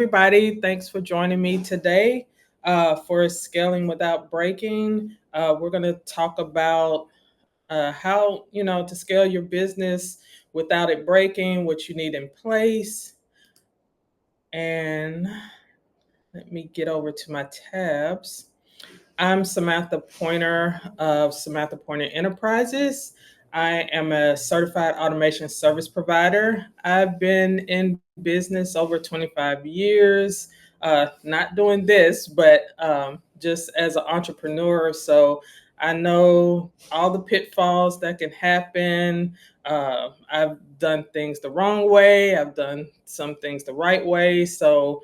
Everybody. Thanks for joining me today for Scaling Without Breaking. We're going to talk about how, to scale your business without it breaking, what you need in place. And let me get over to my tabs. I'm Samantha Pointer of Samantha Pointer Enterprises. I am a certified automation service provider. I've been in business over 25 years, not doing this, but just as an entrepreneur. So I know all the pitfalls that can happen. I've done things the wrong way, I've done some things the right way. So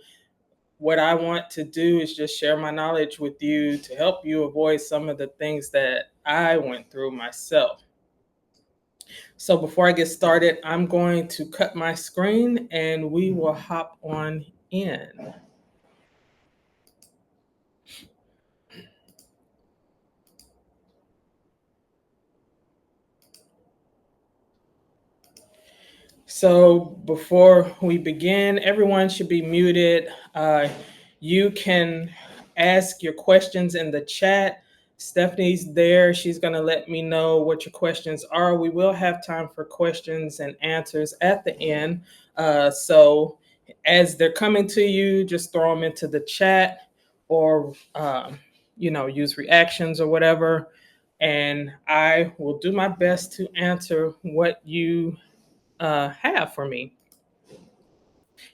what I want to do is just share my knowledge with you to help you avoid some of the things that I went through myself. So before I get started, I'm going to cut my screen and we will hop on in. So before we begin, everyone should be muted. You can ask your questions in the chat. Stephanie's there. She's going to let me know what your questions are. We will have time for questions and answers at the end. So as they're coming to you, just throw them into the chat or, use reactions or whatever. And I will do my best to answer what you have for me.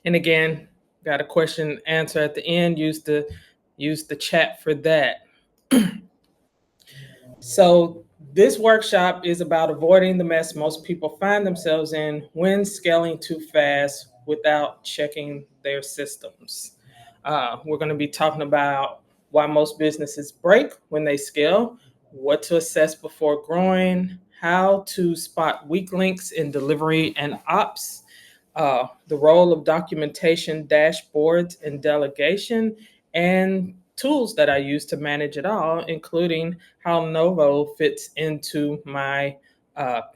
And again, got a question answer at the end. Use the chat for that. So this workshop is about avoiding the mess most people find themselves in when scaling too fast without checking their systems. We're going to be talking about why most businesses break when they scale, what to assess before growing, how to spot weak links in delivery and ops, the role of documentation, dashboards, and delegation, and tools that I use to manage it all, including how Novo fits into my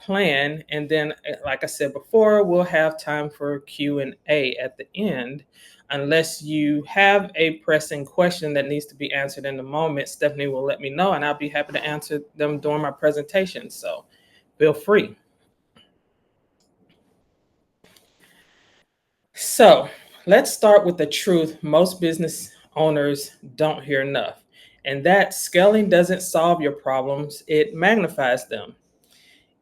plan. And then, like I said before, we'll have time for Q&A at the end. Unless you have a pressing question that needs to be answered in the moment, Stephanie will let me know, and I'll be happy to answer them during my presentation. So feel free. So let's start with the truth most business owners don't hear enough, and that scaling doesn't solve your problems, it magnifies them.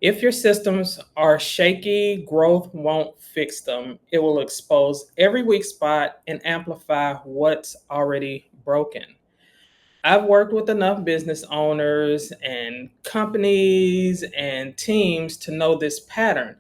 If your systems are shaky, growth won't fix them. It will expose every weak spot and amplify what's already broken. I've worked with enough business owners and companies and teams to know this pattern.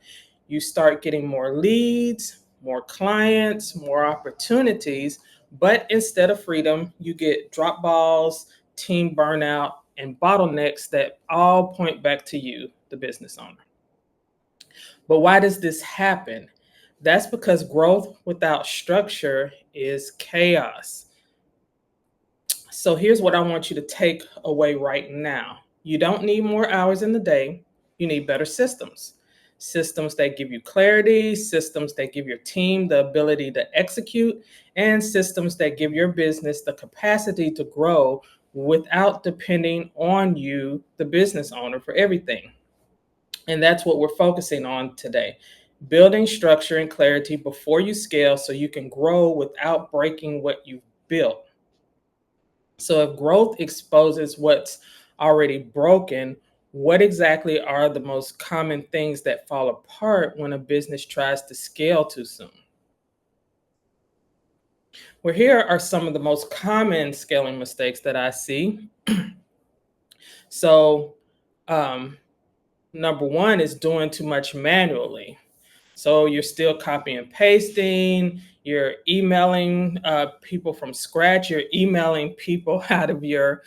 You start getting more leads, more clients, more opportunities, but instead of freedom, you get drop balls, team burnout, and bottlenecks that all point back to you, the business owner. But why does this happen? That's because growth without structure is chaos. So here's what I want you to take away right now. You don't need more hours in the day. You need better systems. Systems that give you clarity, systems that give your team the ability to execute, and systems that give your business the capacity to grow without depending on you, the business owner, for everything. And that's what we're focusing on today. Building structure and clarity before you scale so you can grow without breaking what you've built. So if growth exposes what's already broken, what exactly are the most common things that fall apart when a business tries to scale too soon? Well, here are some of the most common scaling mistakes that I see. So, um, number one is doing too much manually. So you're still copy and pasting, you're emailing people from scratch, you're emailing people out of your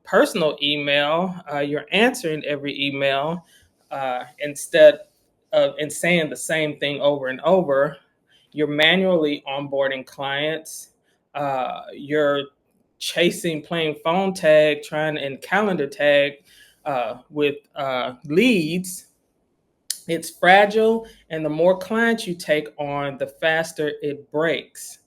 personal email, you're answering every email instead of and saying the same thing over and over. You're manually onboarding clients, you're chasing, playing phone tag, trying and calendar tag with leads. It's fragile, and the more clients you take on, the faster it breaks.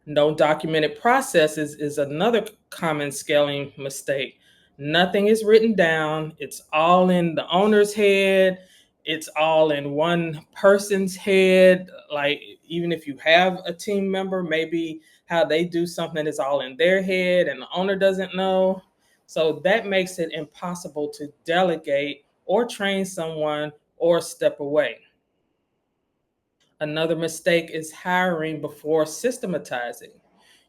No documented processes is another common scaling mistake. Nothing is written down, it's all in the owner's head, it's all in one person's head. Like, even if you have a team member, maybe how they do something is all in their head and the owner doesn't know. So that makes it impossible to delegate or train someone or step away. Another mistake is hiring before systematizing.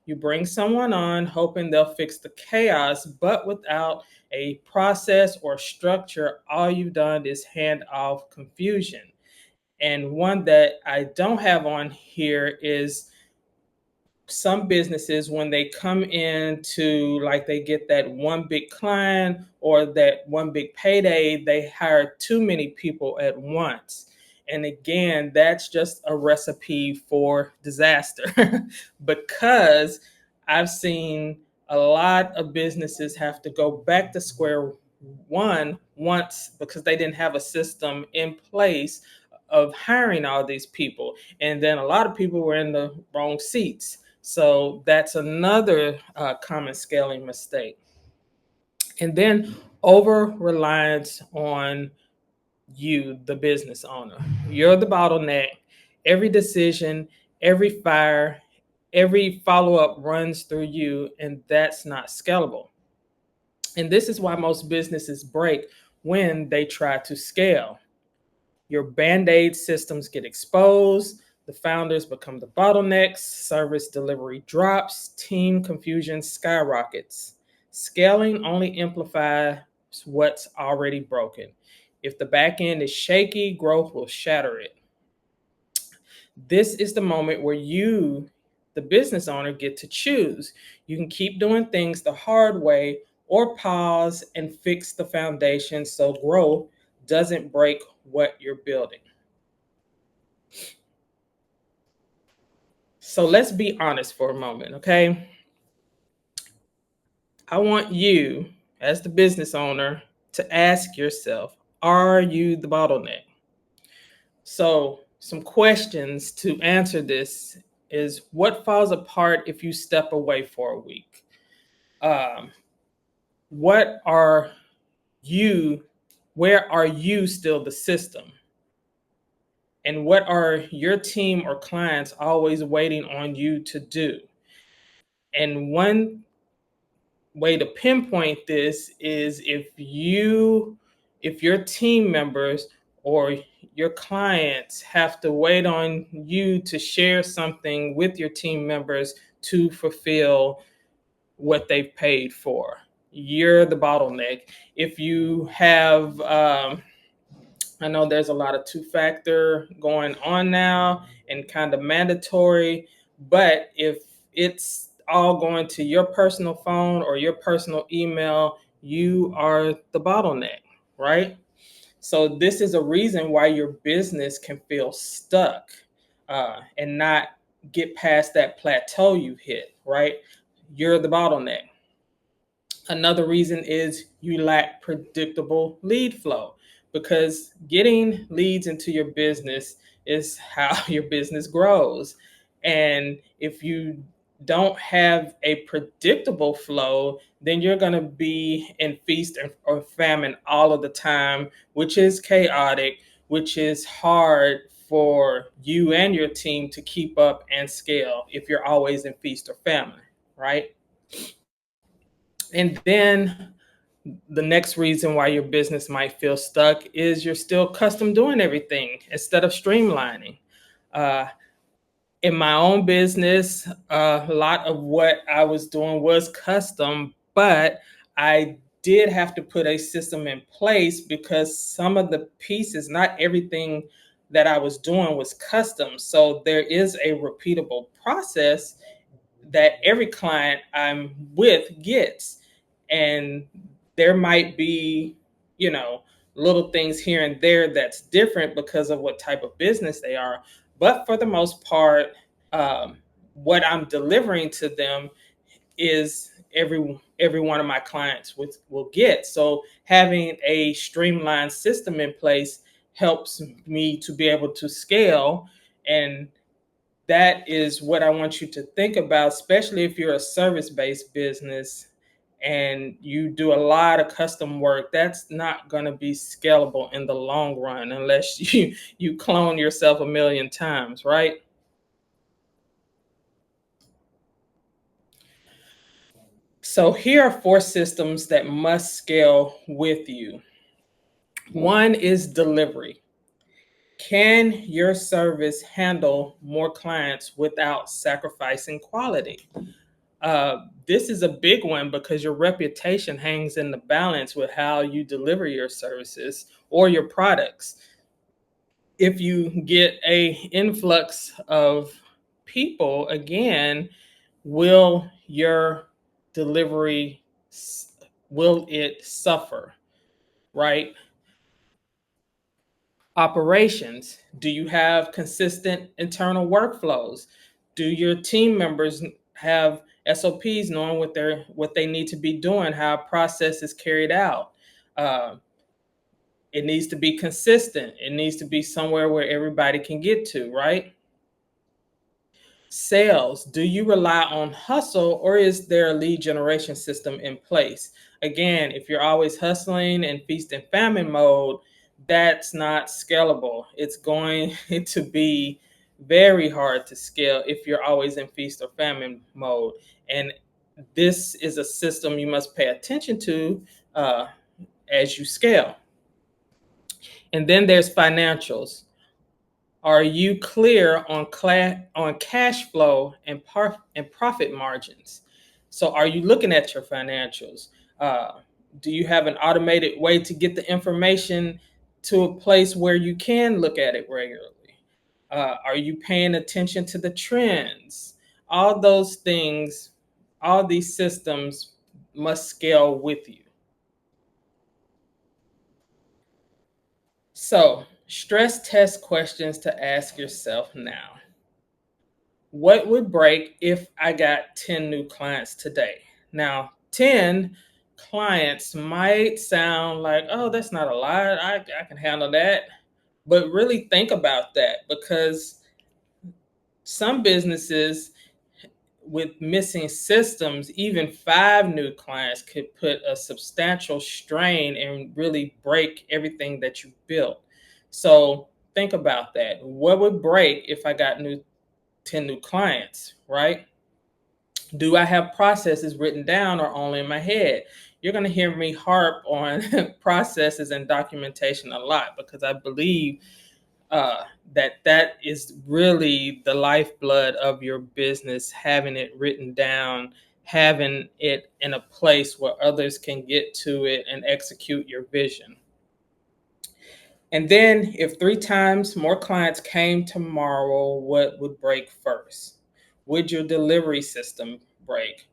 You bring someone on hoping they'll fix the chaos, but without a process or structure, all you've done is hand off confusion. And one that I don't have on here is some businesses, when they come into, like, they get that one big client or that one big payday, they hire too many people at once. And again, that's just a recipe for disaster because I've seen a lot of businesses have to go back to square one once because they didn't have a system in place of hiring all these people. And then a lot of people were in the wrong seats. So that's another common scaling mistake. And then over reliance on you, the business owner. You're the bottleneck. Every decision, every fire, every follow up runs through you, and that's not scalable. And this is why most businesses break when they try to scale. Your band aid systems get exposed, the founders become the bottlenecks, service delivery drops, team confusion skyrockets. Scaling only amplifies what's already broken. If the back end is shaky, growth will shatter it. This is the moment where you, the business owner, get to choose. You can keep doing things the hard way or pause and fix the foundation so growth doesn't break what you're building. So let's be honest for a moment, okay? I want you, as the business owner, to ask yourself, are you the bottleneck? So, some questions to answer this is, what falls apart if you step away for a week? Um, what are you, where are you still the system? And what are your team or clients always waiting on you to do? And one way to pinpoint this is, if your team members or your clients have to wait on you to share something with your team members to fulfill what they've paid for, you're the bottleneck. If you have I know there's a lot of two-factor going on now and kind of mandatory, but if it's all going to your personal phone or your personal email, you are the bottleneck, right? So this is a reason why your business can feel stuck and not get past that plateau you've hit, right? You're the bottleneck. Another reason is you lack predictable lead flow, because getting leads into your business is how your business grows. And if you don't have a predictable flow, then you're going to be in feast or famine all of the time, which is chaotic, which is hard for you and your team to keep up and scale if you're always in feast or famine, right? And then the next reason why your business might feel stuck is you're still custom doing everything instead of streamlining. Uh, in my own business, a lot of what I was doing was custom, but I did have to put a system in place because some of the pieces, not everything that I was doing was custom. So there is a repeatable process that every client I'm with gets. And there might be, you know, little things here and there that's different because of what type of business they are. But for the most part, um, what I'm delivering to them is every one of my clients will get. So having a streamlined system in place helps me to be able to scale. And That is what I want you to think about, especially if you're a service-based business and you do a lot of custom work. That's not going to be scalable in the long run unless you clone yourself a million times, right? So here are 4 systems that must scale with you. One is delivery. Can your service handle more clients without sacrificing quality? This is a big one because your reputation hangs in the balance with how you deliver your services or your products. If you get a influx of people, again, will your delivery, will it suffer, right? Operations. Do you have consistent internal workflows? Do your team members have SOPs, knowing what they need to be doing, how a process is carried out? Uh, it needs to be consistent. It needs to be somewhere where everybody can get to, right? Sales. Do you rely on hustle, or is there a lead generation system in place? Again, if you're always hustling and feast and famine mode, that's not scalable. It's going to be very hard to scale if you're always in feast or famine mode. And this is a system you must pay attention to as you scale. And then there's financials. Are you clear on cash flow and profit margins? So are you looking at your financials? Uh, do you have an automated way to get the information to a place where you can look at it regularly? Are you paying attention to the trends? All those things, all these systems must scale with you. So, stress test questions to ask yourself now. What would break if I got 10 new clients today? Now, 10 clients might sound like, oh, that's not a lot. I can handle that. But really think about that, because some businesses with missing systems, even 5 new clients could put a substantial strain and really break everything that you've built. So think about that. What would break if I got 10 new clients, right? Do I have processes written down or only in my head? You're going to hear me harp on processes and documentation a lot, because I believe that is really the lifeblood of your business, having it written down, having it in a place where others can get to it and execute your vision. And then, if 3 times more clients came tomorrow, what would break first? Would your delivery system break?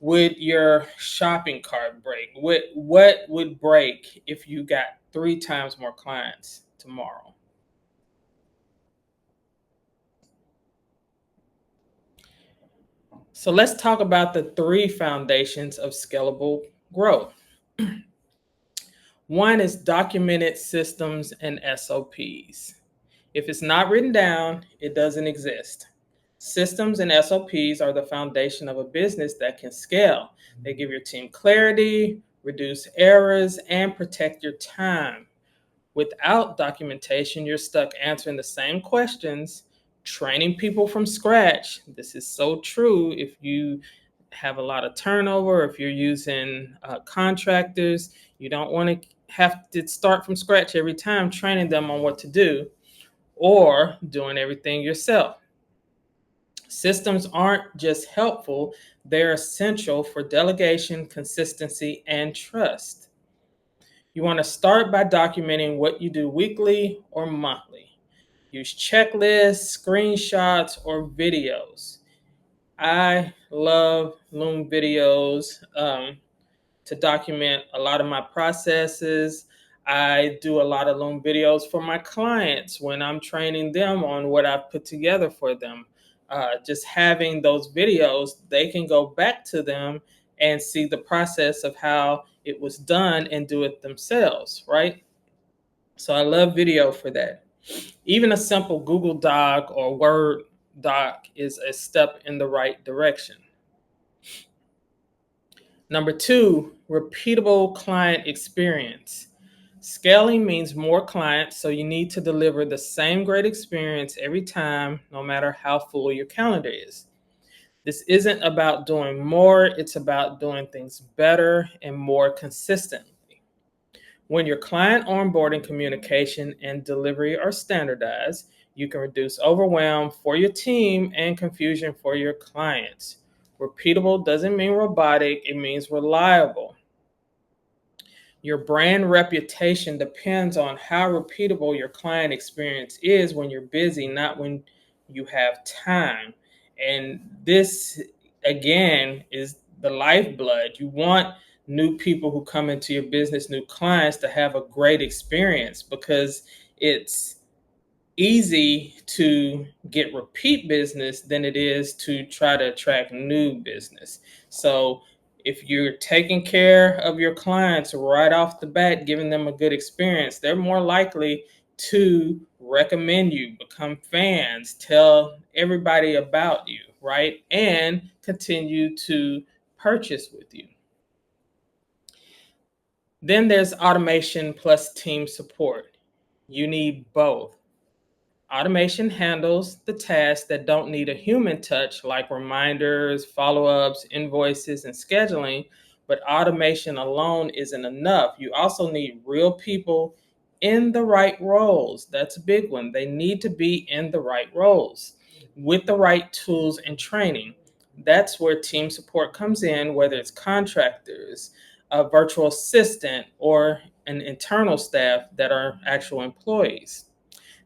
Would your shopping cart break? What would break if you got 3 times more clients tomorrow? So let's talk about the 3 foundations of scalable growth. One is documented systems and SOPs. If it's not written down, it doesn't exist. Systems and SOPs are the foundation of a business that can scale. They give your team clarity, reduce errors, and protect your time. Without documentation, you're stuck answering the same questions, training people from scratch. This is so true if you have a lot of turnover, if you're using contractors. You don't want to have to start from scratch every time training them on what to do, or doing everything yourself. Systems aren't just helpful, they're essential for delegation, consistency, and trust. You want to start by documenting what you do weekly or monthly. Use checklists, screenshots, or videos. I love Loom videos to document a lot of my processes. I do a lot of Loom videos for my clients when I'm training them on what I've put together for them. Just having those videos, they can go back to them and see the process of how it was done and do it themselves, right? So I love video for that. Even a simple Google Doc or Word doc is a step in the right direction. Number two, repeatable client experience. Scaling means more clients, so you need to deliver the same great experience every time, no matter how full your calendar is. This isn't about doing more, it's about doing things better and more consistently. When your client onboarding communication and delivery are standardized, you can reduce overwhelm for your team and confusion for your clients. Repeatable doesn't mean robotic, it means reliable. Your brand reputation depends on how repeatable your client experience is when you're busy, not when you have time. And this, again, is the lifeblood. You want new people who come into your business, new clients, to have a great experience because it's easy to get repeat business than it is to try to attract new business. So if you're taking care of your clients right off the bat, giving them a good experience, they're more likely to recommend you, become fans, tell everybody about you, right? And continue to purchase with you. Then there's automation plus team support. You need both. Automation handles the tasks that don't need a human touch, like reminders, follow ups, invoices, and scheduling. But automation alone isn't enough. You also need real people in the right roles. That's a big one. They need to be in the right roles with the right tools and training. That's where team support comes in, whether it's contractors, a virtual assistant, or an internal staff that are actual employees.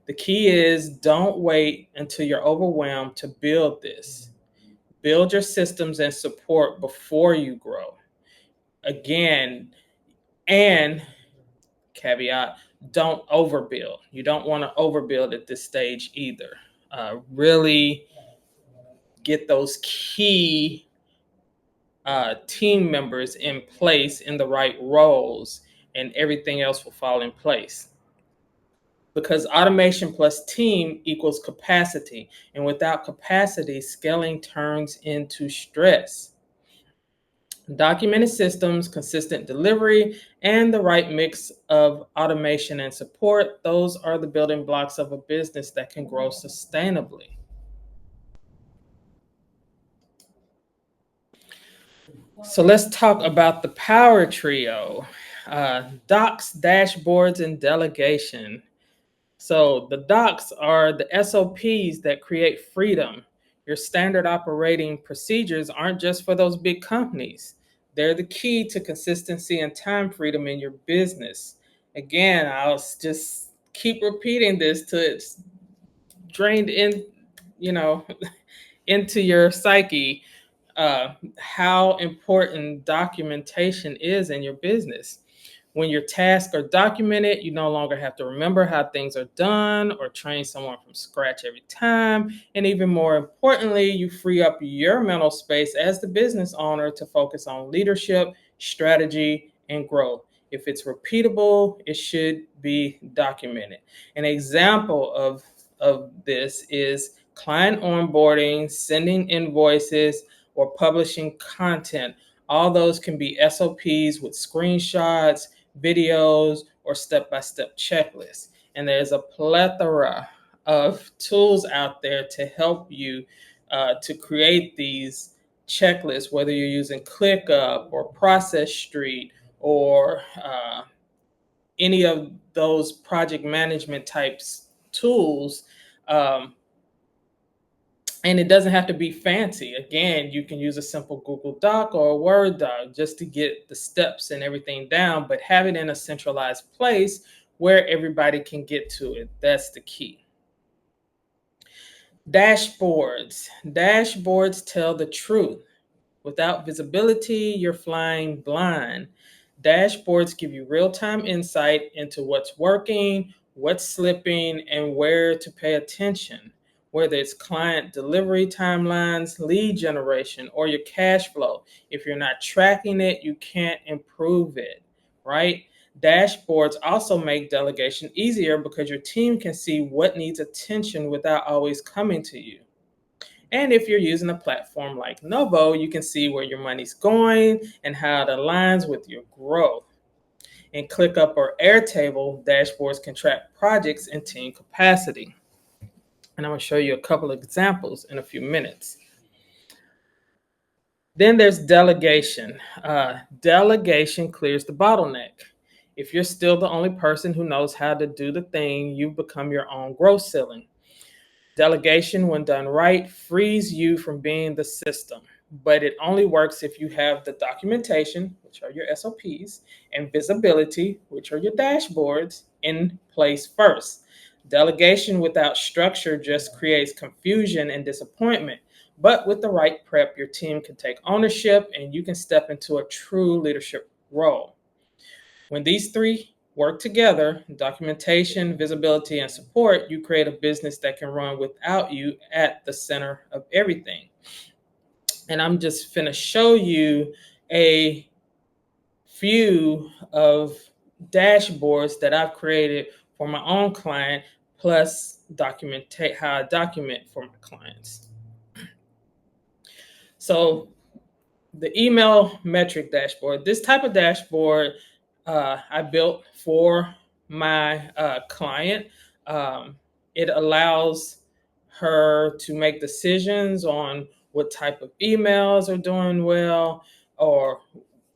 The key is don't wait until you're overwhelmed to build this. Build your systems and support before you grow. Again, and caveat, don't overbuild. You don't want to overbuild at this stage either. Really get those key team members in place in the right roles, and everything else will fall in place. Because automation plus team equals capacity. And without capacity, scaling turns into stress. Documented systems, consistent delivery, and the right mix of automation and support, those are the building blocks of a business that can grow sustainably. So let's talk about the power trio, docs, dashboards, and delegation. So the docs are the SOPs that create freedom. Your standard operating procedures aren't just for those big companies. They're the key to consistency and time freedom in your business. Again, I'll just keep repeating this till it's drained in, you know, into your psyche, how important documentation is in your business. When your tasks are documented, you no longer have to remember how things are done or train someone from scratch every time. And even more importantly, you free up your mental space as the business owner to focus on leadership, strategy, and growth. If it's repeatable, it should be documented. An example of this is client onboarding, sending invoices, or publishing content. All those can be SOPs with screenshots, videos, or step-by-step checklists. And there's a plethora of tools out there to help you to create these checklists, whether you're using ClickUp or Process Street or any of those project management types tools. And it doesn't have to be fancy. Again, you can use a simple Google Doc or a Word doc just to get the steps and everything down, but have it in a centralized place where everybody can get to it. That's the key. Dashboards. Dashboards tell the truth. Without visibility, you're flying blind. Dashboards give you real-time insight into what's working, what's slipping, and where to pay attention. Whether it's client delivery timelines, lead generation, or your cash flow. If you're not tracking it, you can't improve it, right? Dashboards also make delegation easier because your team can see what needs attention without always coming to you. And if you're using a platform like Novo, you can see where your money's going and how it aligns with your growth. And ClickUp or Airtable dashboards can track projects and team capacity. And I'm going to show you a couple of examples in a few minutes. Then there's delegation. Delegation clears the bottleneck. If you're still the only person who knows how to do the thing, you become your own growth ceiling. Delegation, when done right, frees you from being the system, but it only works if you have the documentation, which are your SOPs, and visibility, which are your dashboards, in place first. Delegation without structure just creates confusion and disappointment. But with the right prep, your team can take ownership and you can step into a true leadership role. When these three work together, documentation, visibility, and support, you create a business that can run without you at the center of everything. And I'm just going to show you a few of dashboards that I've created for my own client, plus how I document for my clients. So the email metric dashboard, this type of dashboard I built for my client. It allows her to make decisions on what type of emails are doing well, or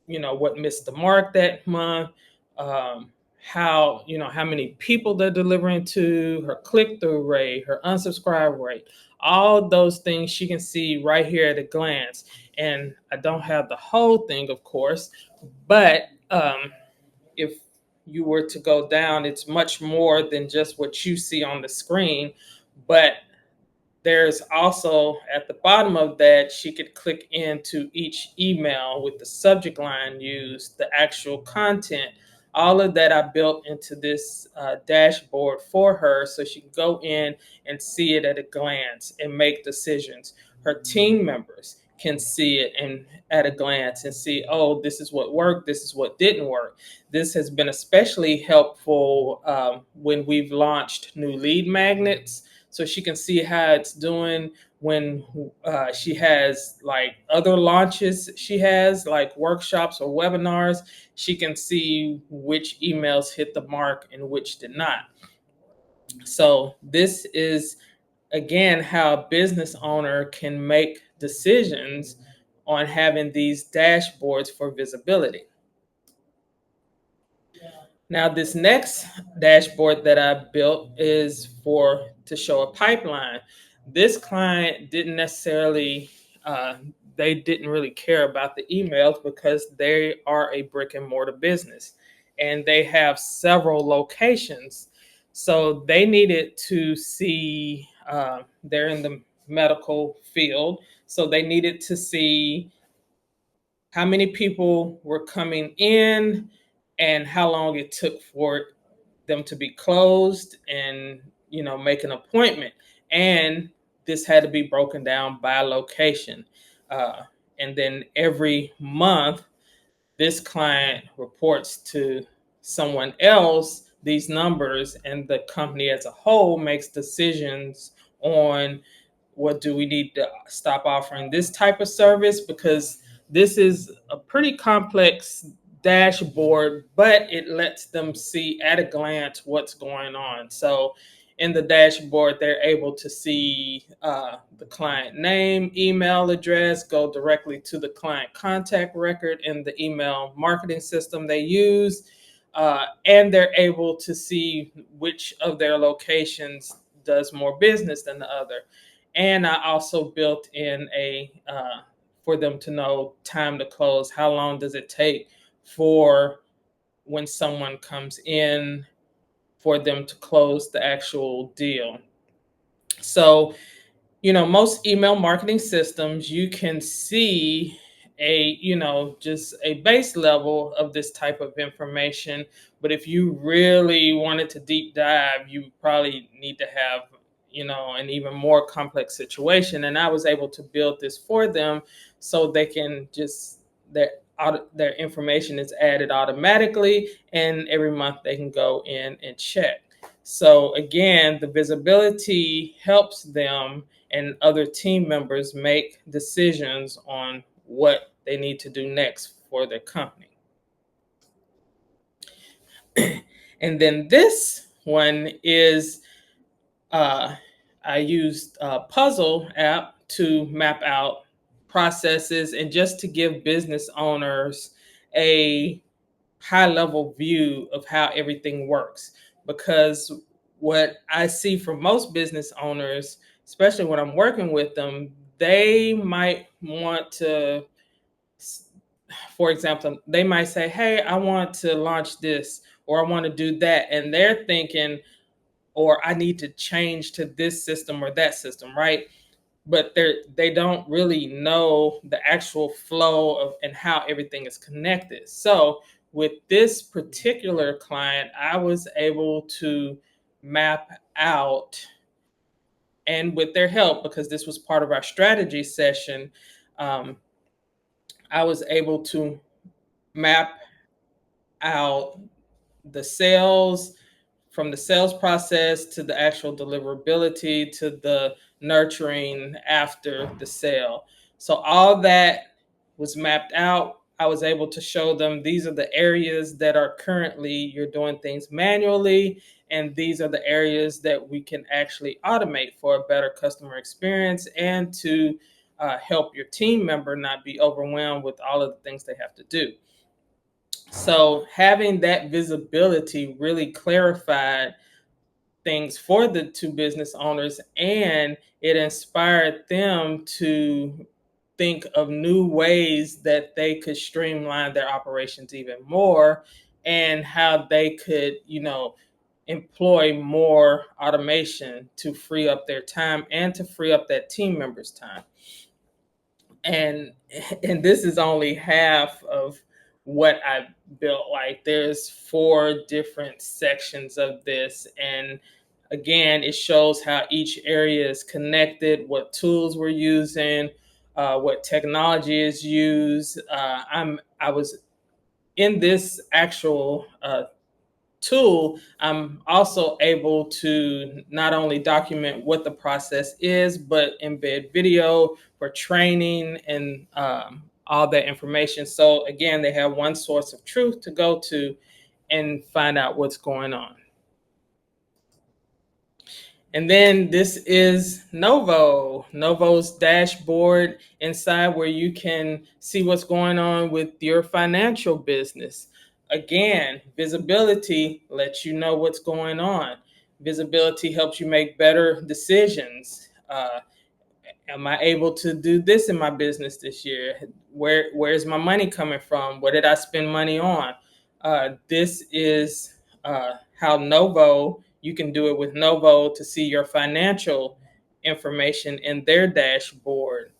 what missed the mark that month, how many people they're delivering to, her click-through rate, her unsubscribe rate, all those things she can see right here at a glance. And I don't have the whole thing, of course, but if you were to go down, it's much more than just what you see on the screen. But there's also at the bottom of that, she could click into each email with the subject line used, the actual content. All of that I built into this dashboard for her so she can go in and see it at a glance and make decisions. Her team members can see it and at a glance and see, oh, this is what worked, this is what didn't work. This has been especially helpful when we've launched new lead magnets, so she can see how it's doing when she has like other launches she has, like workshops or webinars. She can see which emails hit the mark and which did not. So this is, again, how a business owner can make decisions on having these dashboards for visibility. Now, this next dashboard that I built is to show a pipeline. This client didn't necessarily, they didn't really care about the emails because they are a brick and mortar business and they have several locations. So they needed to see, they're in the medical field, so they needed to see how many people were coming in and how long it took for them to be closed and make an appointment. And this had to be broken down by location. And then every month this client reports to someone else these numbers, and the company as a whole makes decisions on what do we need to stop offering this type of service, because this is a pretty complex dashboard, but it lets them see at a glance what's going on. So in the dashboard, they're able to see the client name, email address, go directly to the client contact record in the email marketing system they use, and they're able to see which of their locations does more business than the other. And I also built in for them to know time to close. How long does it take for when someone comes in for them to close the actual deal? So, most email marketing systems, you can see just a base level of this type of information. But if you really wanted to deep dive, you probably need to have, an even more complex situation. And I was able to build this for them so they can their information is added automatically, and every month they can go in and check. So again, the visibility helps them and other team members make decisions on what they need to do next for their company. And then this one is I used a puzzle app to map out processes and just to give business owners a high level view of how everything works. Because what I see from most business owners, especially when I'm working with them, they might want to, for example, they might say, hey, I want to launch this or I want to do that. And they're thinking, or I need to change to this system or that system, right? But they don't really know the actual flow of and how everything is connected. So with this particular client, I was able to map out, and with their help, because this was part of our strategy session, um, I was able to map out the sales, from the sales process to the actual deliverability to the nurturing after the sale. So all that was mapped out. I was able to show them these are the areas that are currently you're doing things manually, and these are the areas that we can actually automate for a better customer experience and to help your team member not be overwhelmed with all of the things they have to do. So having that visibility really clarified things for the two business owners, and it inspired them to think of new ways that they could streamline their operations even more, and how they could, employ more automation to free up their time and to free up that team member's time. And this is only half of what I built. Like, there's 4 different sections of this, and again, it shows how each area is connected, what tools we're using, what technology is used. I was in this actual tool, I'm also able to not only document what the process is, but embed video for training and all that information. So again, they have one source of truth to go to and find out what's going on. And then this is Novo, Novo's dashboard inside, where you can see what's going on with your financial business. Again, visibility lets you know what's going on. Visibility helps you make better decisions. Am I able to do this in my business this year? Where's my money coming from? What did I spend money on? This is how Novo, you can do it with Novo to see your financial information in their dashboard.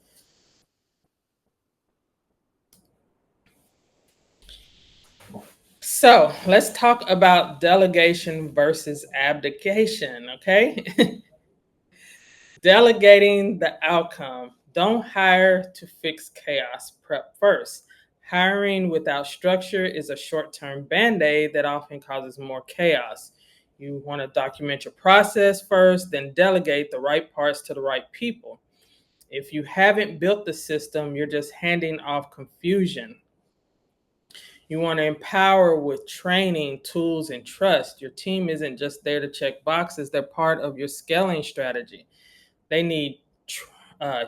So let's talk about delegation versus abdication, okay? Delegating the outcome. Don't hire to fix chaos. Prep first. Hiring without structure is a short term band aid that often causes more chaos. You want to document your process first, then delegate the right parts to the right people. If you haven't built the system, you're just handing off confusion. You want to empower with training, tools, and trust. Your team isn't just there to check boxes, they're part of your scaling strategy. They need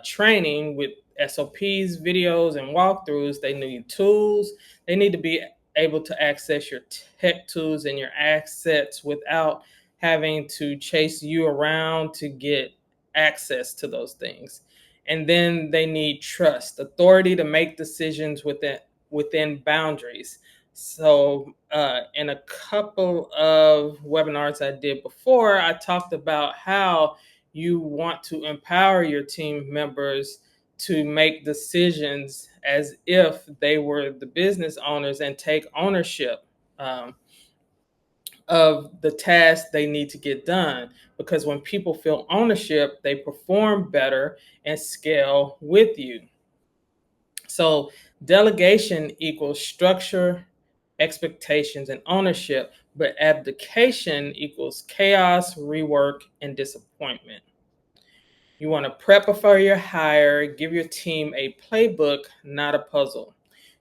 training with SOPs, videos, and walkthroughs. They need tools. They need to be able to access your tech tools and your assets without having to chase you around to get access to those things. And then they need trust, authority to make decisions within boundaries. So, in a couple of webinars I did before, I talked about how you want to empower your team members to make decisions as if they were the business owners and take ownership of the tasks they need to get done. Because when people feel ownership, they perform better and scale with you. So delegation equals structure, expectations, and ownership. But abdication equals chaos, rework, and disappointment. You want to prep before you hire, give your team a playbook, not a puzzle.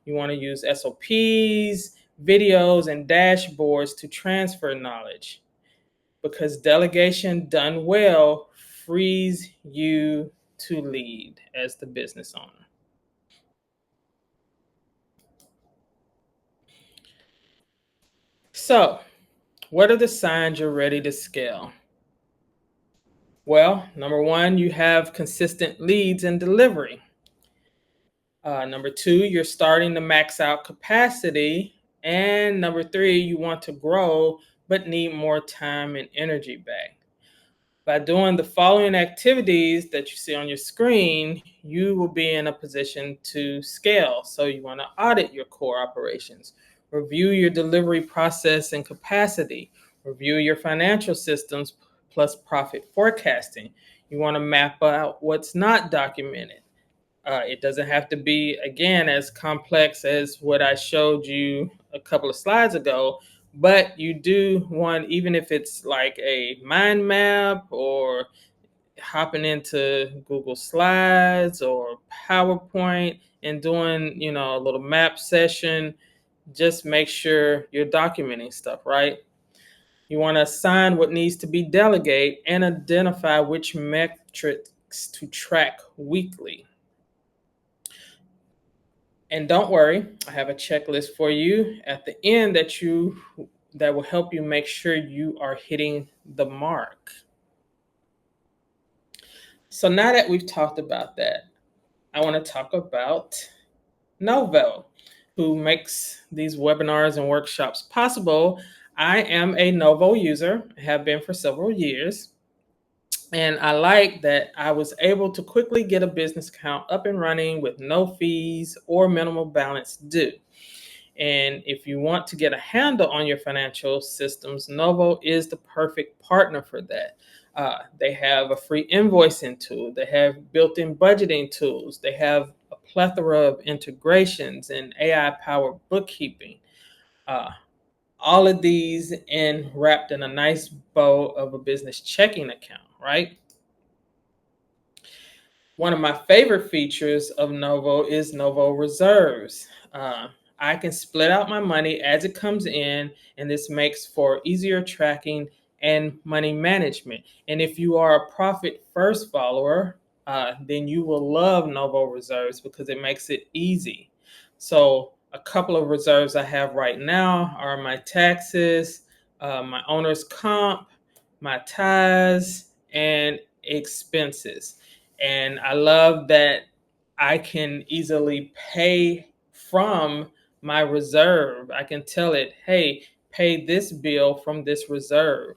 You want to use SOPs, videos, and dashboards to transfer knowledge because delegation done well frees you to lead as the business owner. So, what are the signs you're ready to scale? Well, number one, you have consistent leads and delivery. Number two, you're starting to max out capacity. And number three, you want to grow but need more time and energy back. By doing the following activities that you see on your screen, you will be in a position to scale. So you want to audit your core operations, review your delivery process and capacity, review your financial systems plus profit forecasting. You want to map out what's not documented. It doesn't have to be, again, as complex as what I showed you a couple of slides ago, but you do want, even if it's like a mind map or hopping into Google Slides or PowerPoint and doing, a little map session, just make sure you're documenting stuff, right? You want to assign what needs to be delegated and identify which metrics to track weekly. And don't worry, I have a checklist for you at the end that will help you make sure you are hitting the mark. So now that we've talked about that, I want to talk about Novo, who makes these webinars and workshops possible. I am a Novo user, have been for several years. And I like that I was able to quickly get a business account up and running with no fees or minimal balance due. And if you want to get a handle on your financial systems, Novo is the perfect partner for that. They have a free invoicing tool. They have built-in budgeting tools. They have a plethora of integrations and AI-powered bookkeeping. All of these wrapped in a nice bow of a business checking account, right? One of my favorite features of Novo is Novo Reserves. I can split out my money as it comes in, and this makes for easier tracking and money management. And if you are a profit first follower, then you will love Novo Reserves because it makes it easy. So a couple of reserves I have right now are my taxes, my owner's comp, my tithes, and expenses. And I love that I can easily pay from my reserve. I can tell it, hey, pay this bill from this reserve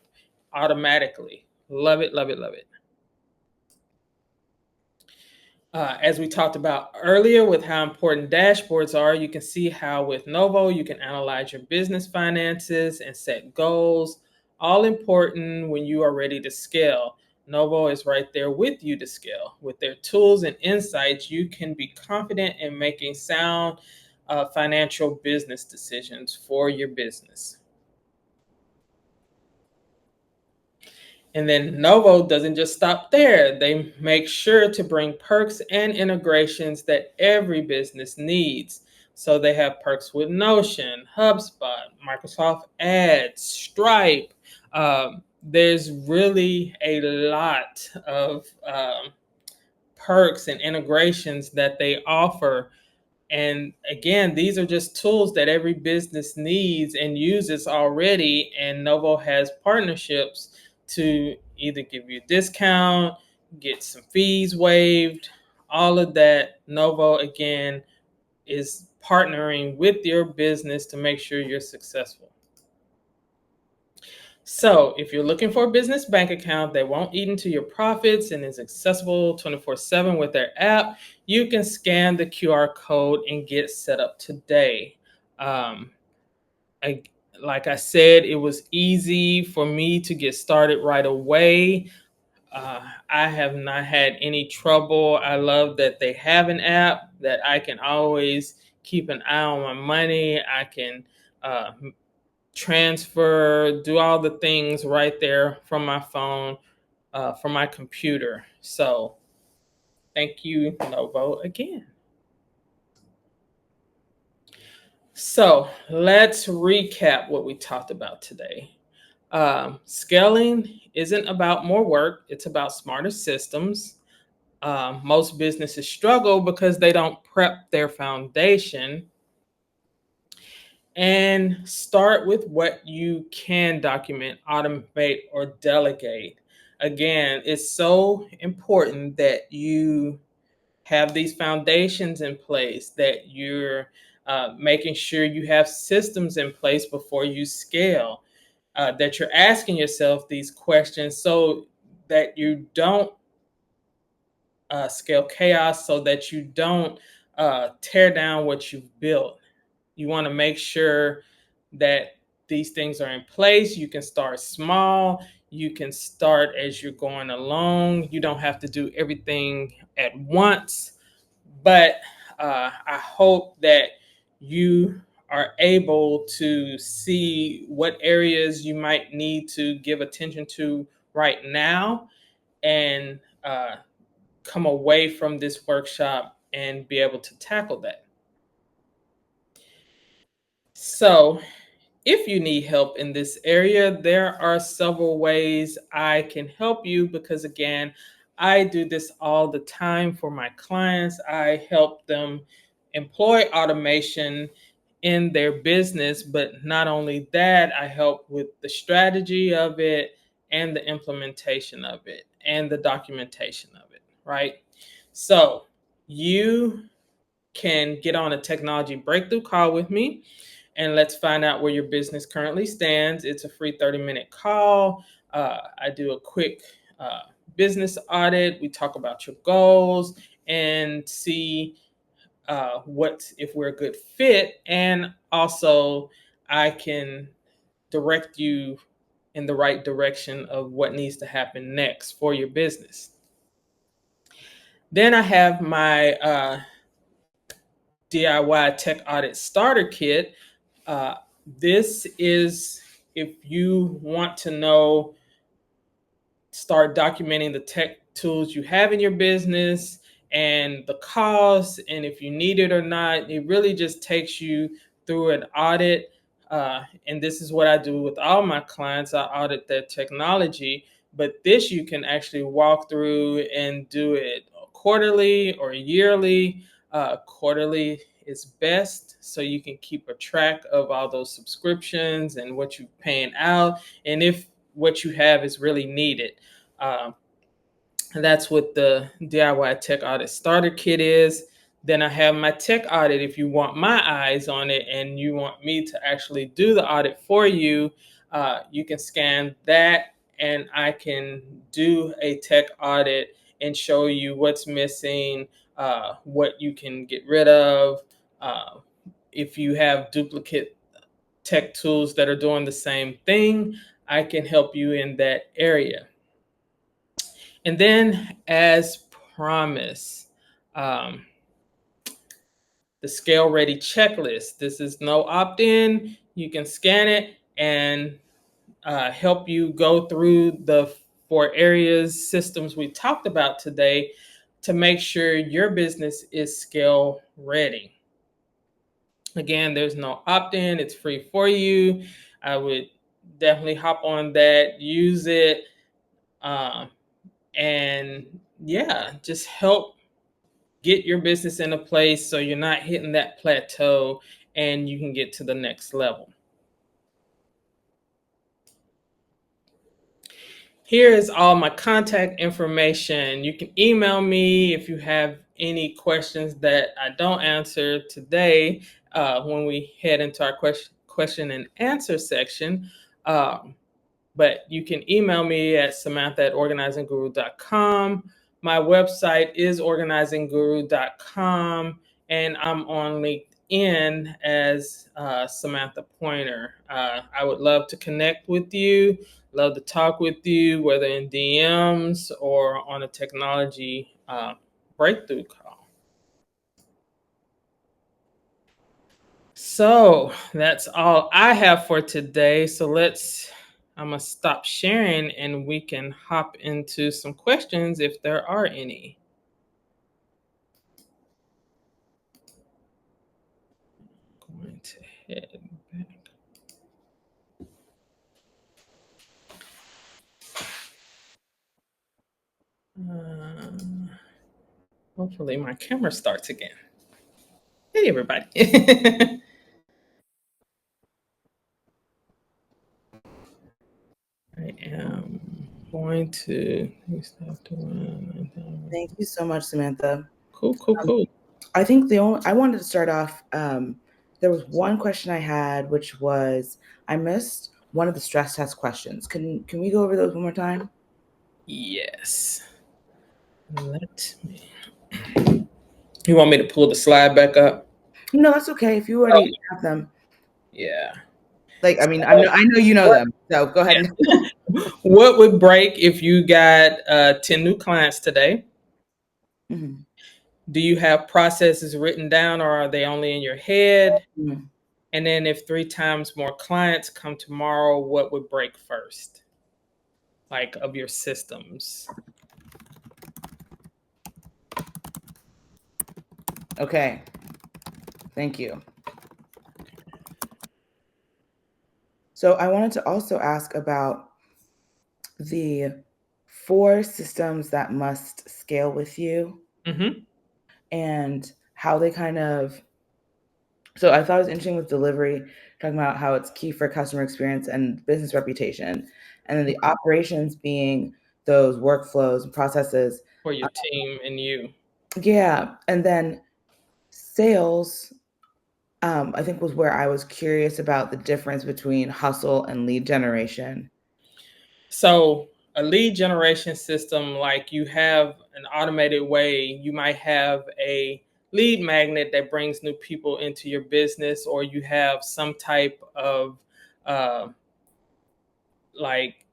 automatically. Love it, love it, love it. As we talked about earlier with how important dashboards are, you can see how with Novo, you can analyze your business finances and set goals. All important when you are ready to scale. Novo is right there with you to scale. With their tools and insights, you can be confident in making sound financial business decisions for your business. And then Novo doesn't just stop there. They make sure to bring perks and integrations that every business needs. So they have perks with Notion, HubSpot, Microsoft Ads, Stripe. There's really a lot of perks and integrations that they offer. And again, these are just tools that every business needs and uses already. And Novo has partnerships to either give you a discount, get some fees waived, all of that. Novo, again, is partnering with your business to make sure you're successful. So if you're looking for a business bank account that won't eat into your profits and is accessible 24/7 with their app, you can scan the QR code and get set up today. Um, like I said, it was easy for me to get started right away. I have not had any trouble. I love that they have an app that I can always keep an eye on my money. I can transfer, do all the things right there from my phone, from my computer. So thank you, Novo, again. So let's recap what we talked about today. Scaling isn't about more work, it's about smarter systems. Most businesses struggle because they don't prep their foundation. And start with what you can document, automate, or delegate. Again, it's so important that you have these foundations in place, that you're making sure you have systems in place before you scale, that you're asking yourself these questions so that you don't scale chaos, so that you don't tear down what you've built. You want to make sure that these things are in place. You can start small. You can start as you're going along. You don't have to do everything at once. But I hope that you are able to see what areas you might need to give attention to right now, and come away from this workshop and be able to tackle that. So, if you need help in this area, there are several ways I can help you because, again, I do this all the time for my clients. I help them employ automation in their business, but not only that, I help with the strategy of it and the implementation of it and the documentation of it, right? So, you can get on a technology breakthrough call with me and let's find out where your business currently stands. It's a free 30-minute call. I do a quick business audit. We talk about your goals and see what if we're a good fit. And also, I can direct you in the right direction of what needs to happen next for your business. Then I have my DIY Tech Audit Starter Kit. Uh, this is if you want to know, start documenting the tech tools you have in your business and the costs, and if you need it or not. It really just takes you through an audit. And this is what I do with all my clients. I audit their technology, but this you can actually walk through and do it quarterly or yearly. Quarterly is best, so you can keep a track of all those subscriptions and what you're paying out, and if what you have is really needed. Um, and that's what the DIY Tech Audit Starter Kit is. Then I have my tech audit if you want my eyes on it and you want me to actually do the audit for you. You can scan that and I can do a tech audit and show you what's missing, what you can get rid of. If you have duplicate tech tools that are doing the same thing, I can help you in that area. And then, as promised, um, the Scale Ready checklist. This is no opt in. You can scan it and help you go through the 4 areas, systems we talked about today to make sure your business is scale ready. Again, there's no opt in, it's free for you. I would definitely hop on that, use it. And yeah, just help get your business in a place so you're not hitting that plateau and you can get to the next level. Here is all my contact information. You can email me if you have any questions that I don't answer today when we head into our question and answer section. But you can email me at samantha@organizingguru.com. My website is organizingguru.com, and I'm on LinkedIn as Samantha Pointer. I would love to connect with you, love to talk with you, whether in DMs or on a technology breakthrough call. So that's all I have for today. So I'm going to stop sharing and we can hop into some questions if there are any. Going to head back. Hopefully my camera starts again. Hey, everybody. I am going to stop doing. Thank you so much, Samantha. Cool. I think I wanted to start off. There was one question I had, which was I missed one of the stress test questions. Can we go over those one more time? Yes. Let me. You want me to pull the slide back up? No, that's okay. If you Oh, already have them, yeah. like I know you know What, them. So go ahead. what would break if you got 10 new clients today? Mhm. Do you have processes written down or are they only in your head? Mhm. And then if 3 times more clients come tomorrow, what would break first? Like of your systems. Okay. Thank you. So I wanted to also ask about the 4 systems that must scale with you Mm-hmm. and how they kind of. So I thought it was interesting with delivery, talking about how it's key for customer experience and business reputation, and then the operations being those workflows and processes. For your team and you. Yeah, and then sales, I think was where I was curious about the difference between hustle and lead generation. So a lead generation system, like you have an automated way, you might have a lead magnet that brings new people into your business, or you have some type of uh, like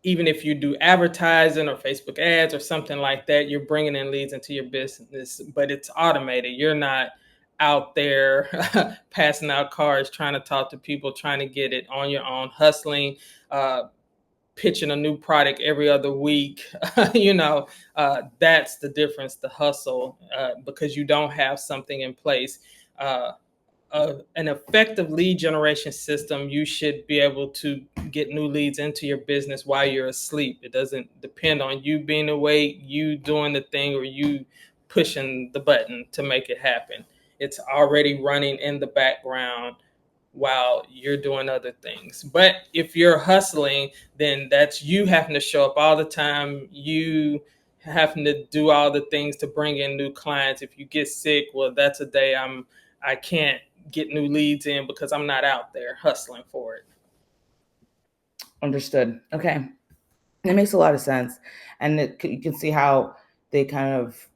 even if you do advertising or Facebook ads or something like that, you're bringing in leads into your business, but it's automated. You're not out there passing out cards, trying to talk to people, trying to get it on your own, hustling, uh, pitching a new product every other week. That's the difference, the hustle, because you don't have something in place. Uh, an effective lead generation system, you should be able to get new leads into your business while you're asleep. It doesn't depend on you being awake, you doing the thing, or you pushing the button to make it happen. It's already running in the background while you're doing other things. But if you're hustling, then that's you having to show up all the time. You having to do all the things to bring in new clients. If you get sick, well, that's a day I can't get new leads in because I'm not out there hustling for it. Understood. Okay, it makes a lot of sense, and you can see how they kind of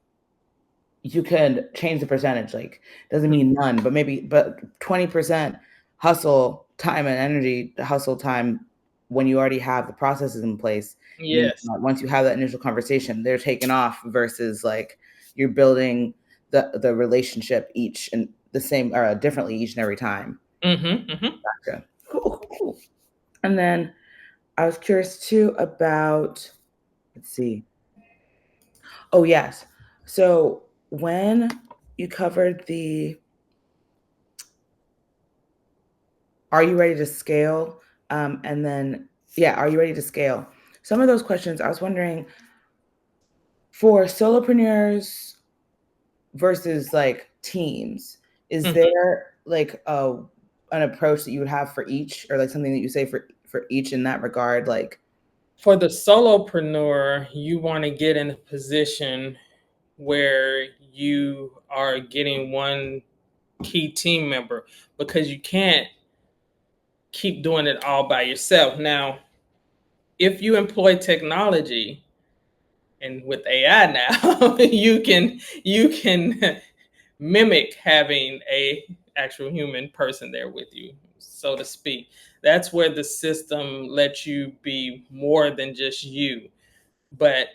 you could change the percentage. Like doesn't mean none, but 20% hustle time and energy, hustle time when you already have the processes in place means Yes. that once you have that initial conversation, they're taken off versus like you're building the relationship each and the same or differently each and every time. Mm-hmm. Gotcha. Cool. And then I was curious too about, let's see. Oh yes. So when you covered the are you ready to scale? And then, yeah, are you ready to scale? Some of those questions I was wondering for solopreneurs versus like teams, is Mm-hmm. there like an approach that you would have for each, or like something that you say for each in that regard? Like, For the solopreneur, you want to get in a position where you are getting one key team member because you can't keep doing it all by yourself. Now, if you employ technology and with AI now, you can mimic having a actual human person there with you, so to speak. That's where the system lets you be more than just you. But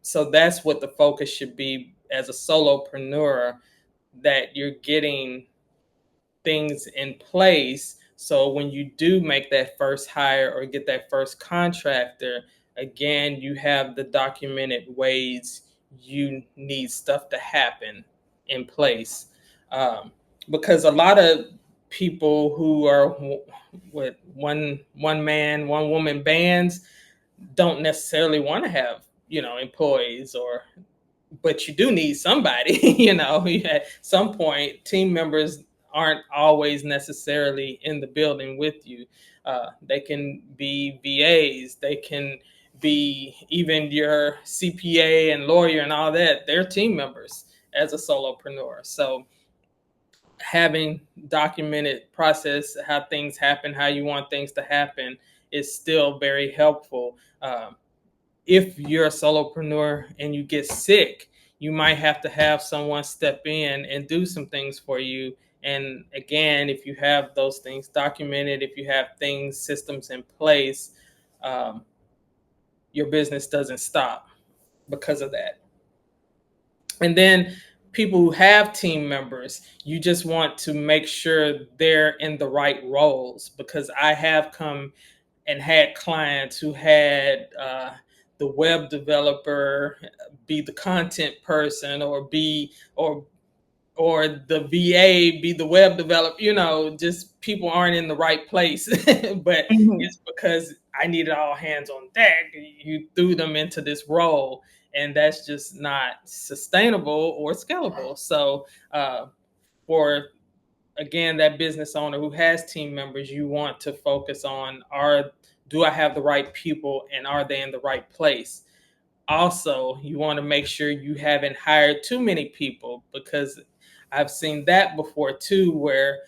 so that's what the focus should be as a solopreneur, that you're getting things in place so when you do make that first hire or get that first contractor, again, you have the documented ways you need stuff to happen in place. Um, because a lot of people who are with one man, one woman bands don't necessarily want to have, employees, or but you do need somebody. At some point team members aren't always necessarily in the building with you. They can be VAs, they can be even your CPA and lawyer and all that. They're team members as a solopreneur. So having documented process how things happen, how you want things to happen, is still very helpful. If you're a solopreneur and you get sick, you might have to have someone step in and do some things for you. And again, if you have those things documented, if you have things, systems in place, um, your business doesn't stop because of that. And then people who have team members, you just want to make sure they're in the right roles, because I have come and had clients who had the web developer be the content person, or the VA be the web developer. Just people aren't in the right place. But it's because I needed all hands on deck. You threw them into this role, and that's just not sustainable or scalable. So for again, that business owner who has team members, you want to focus on, do I have the right people, and are they in the right place? Also, you want to make sure you haven't hired too many people, because I've seen that before too, where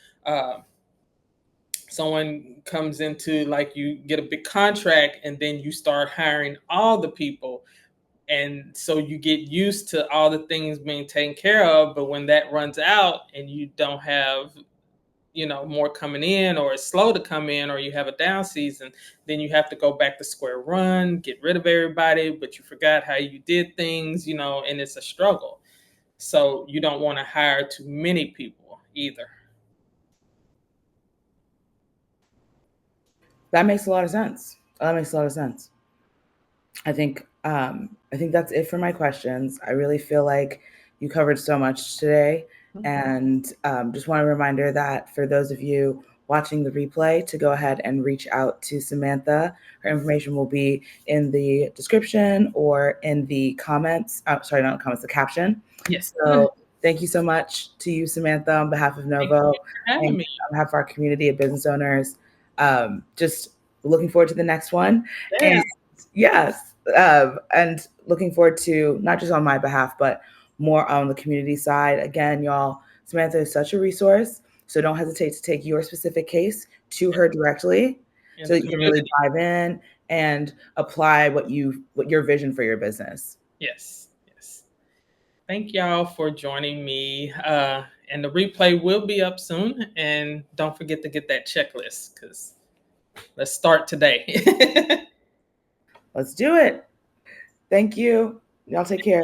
someone comes into, like, you get a big contract and then you start hiring all the people. And so you get used to all the things being taken care of, but when that runs out and you don't have more coming in, or it's slow to come in, or you have a down season, then you have to go back to square one, get rid of everybody, but you forgot how you did things, and it's a struggle. So you don't want to hire too many people either. That makes a lot of sense. That makes a lot of sense. I think that's it for my questions. I really feel like you covered so much today, and just want a reminder that for those of you watching the replay, to go ahead and reach out to Samantha. Her information will be in the description or in the comments. Sorry, not the comments, the caption. Yes. So thank you so much to you, Samantha, on behalf of Novo and on behalf of our community of business owners. Just looking forward to the next one. Yes. And yes, and looking forward to, not just on my behalf, but more on the community side. Again, y'all, Samantha is such a resource. So don't hesitate to take your specific case to her directly, so that you can really dive in and apply what your vision for your business. Yes. Thank y'all for joining me. And the replay will be up soon. And don't forget to get that checklist, because let's start today. Let's do it. Thank you. Y'all take care.